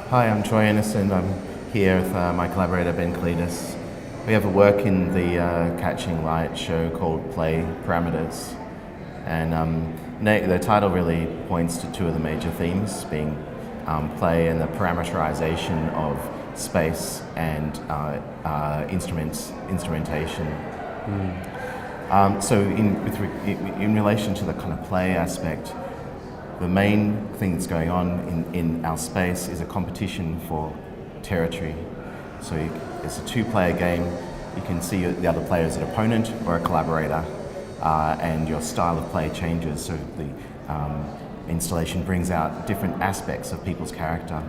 Hi, I'm Troy Anderson. I'm here with my collaborator Ben Kolaitis. We have a work in the Catching Light show called Play Parameters, and the title really points to two of the major themes, being play and the parameterization of space and instrumentation. So in relation to the kind of play aspect, the main thing that's going on in our space is a competition for territory. So it's a two-player game. You can see the other player as an opponent or a collaborator, and your style of play changes. So the installation brings out different aspects of people's character.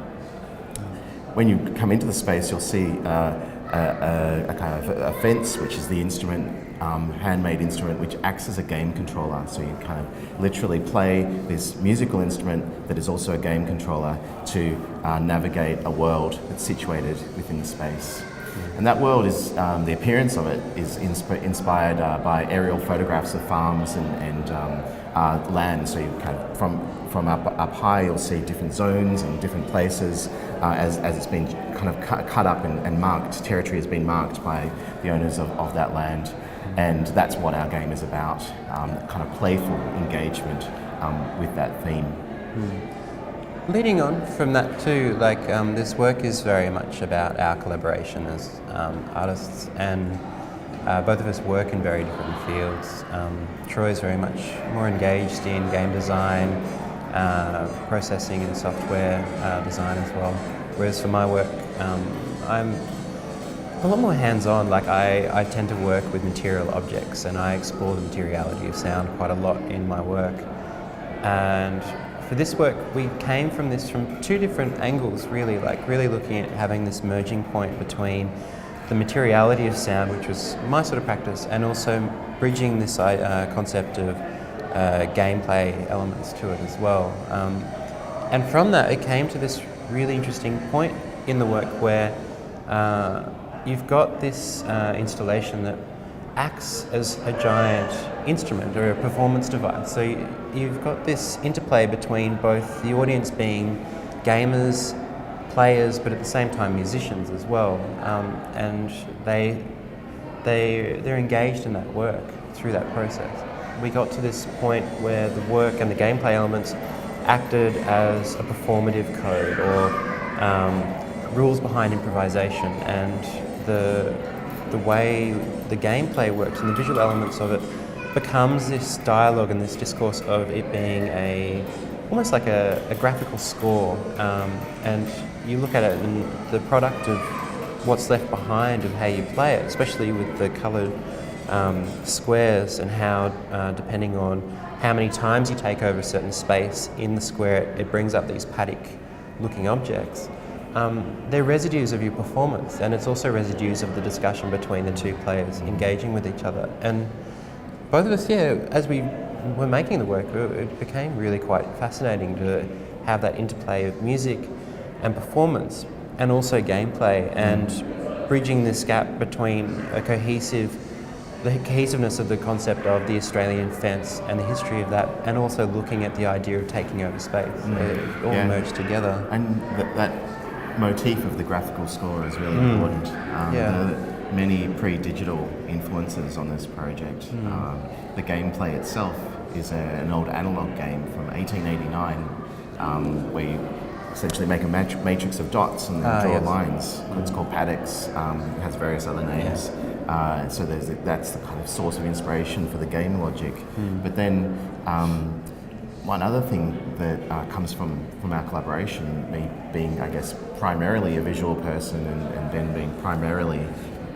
When you come into the space, you'll see a kind of a fence, which is the instrument, handmade instrument, which acts as a game controller. So you kind of literally play this musical instrument that is also a game controller to navigate a world that's situated within the space. And that world is, the appearance of it is inspired by aerial photographs of farms and land. So you kind of, from up high, you'll see different zones and different places as it's been kind of cut up and marked. Territory has been marked by the owners of that land. And that's what our game is about, kind of playful engagement with that theme. Leading on from that too, this work is very much about our collaboration as artists, and both of us work in very different fields. Troy is very much more engaged in game design, processing and software design as well, whereas for my work, I'm a lot more hands-on. I tend to work with material objects, and I explore the materiality of sound quite a lot in my work. And for this work, we came from this from two different angles, really looking at having this merging point between the materiality of sound, which was my sort of practice, and also bridging this concept of gameplay elements to it as well. And from that, it came to this really interesting point in the work where you've got this installation that acts as a giant instrument or a performance device. So you've got this interplay between both the audience being gamers, players, but at the same time musicians as well. And they're engaged in that work through that process. We got to this point where the work and the gameplay elements acted as a performative code or rules behind improvisation, and the way the gameplay works and the visual elements of it becomes this dialogue and this discourse of it being almost like a graphical score, and you look at it and the product of what's left behind of how you play it, especially with the coloured squares, and how depending on how many times you take over a certain space in the square, it brings up these paddock looking objects. They're residues of your performance, and it's also residues of the discussion between the two players engaging with each other. And both of us, as we were making the work, it became really quite fascinating to have that interplay of music and performance and also gameplay, and bridging this gap between the cohesiveness of the concept of the Australian fence and the history of that, and also looking at the idea of taking over space. It all merged together. And that motif of the graphical score is really important. There are many pre-digital influences on this project. The gameplay itself is an old analogue game from 1889, where you essentially make a matrix of dots and then draw lines. It's called paddocks. It has various other names. So that's the kind of source of inspiration for the game logic. But then one other thing that comes from our collaboration, me being, I guess, primarily a visual person and Ben being primarily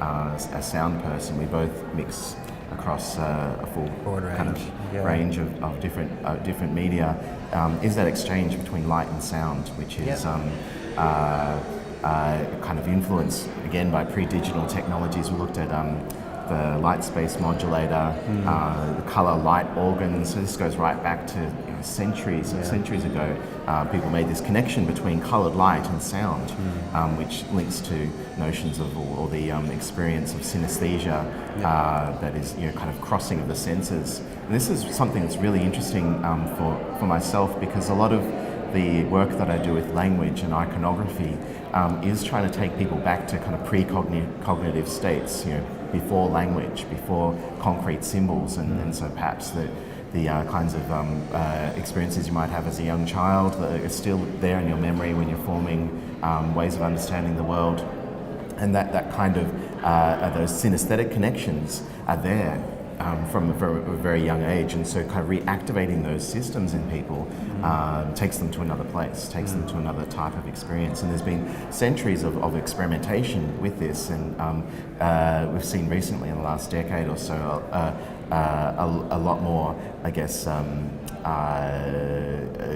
a sound person, we both mix across a full range of different media, is that exchange between light and sound, which is kind of influenced again by pre-digital technologies. We looked at the light space modulator, the colour light organs. So this goes right back to centuries ago. People made this connection between coloured light and sound, which links to notions of or the experience of synesthesia, that is kind of crossing of the senses. And this is something that's really interesting for myself, because a lot of the work that I do with language and iconography is trying to take people back to kind of pre-cognitive states, before language, before concrete symbols, and so perhaps the kinds of experiences you might have as a young child that are still there in your memory when you're forming ways of understanding the world. And that kind of, those synesthetic connections are there from a very young age, and so kind of reactivating those systems in people takes them to another place, takes them to another type of experience. And there's been centuries of experimentation with this, and we've seen recently in the last decade or so a lot more, I guess, a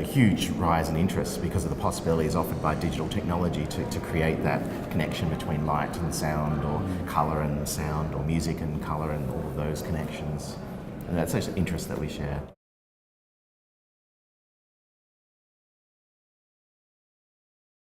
huge rise in interest because of the possibilities offered by digital technology to create that connection between light and sound, or colour and sound, or music and colour, and all of those connections. And that's an interest that we share.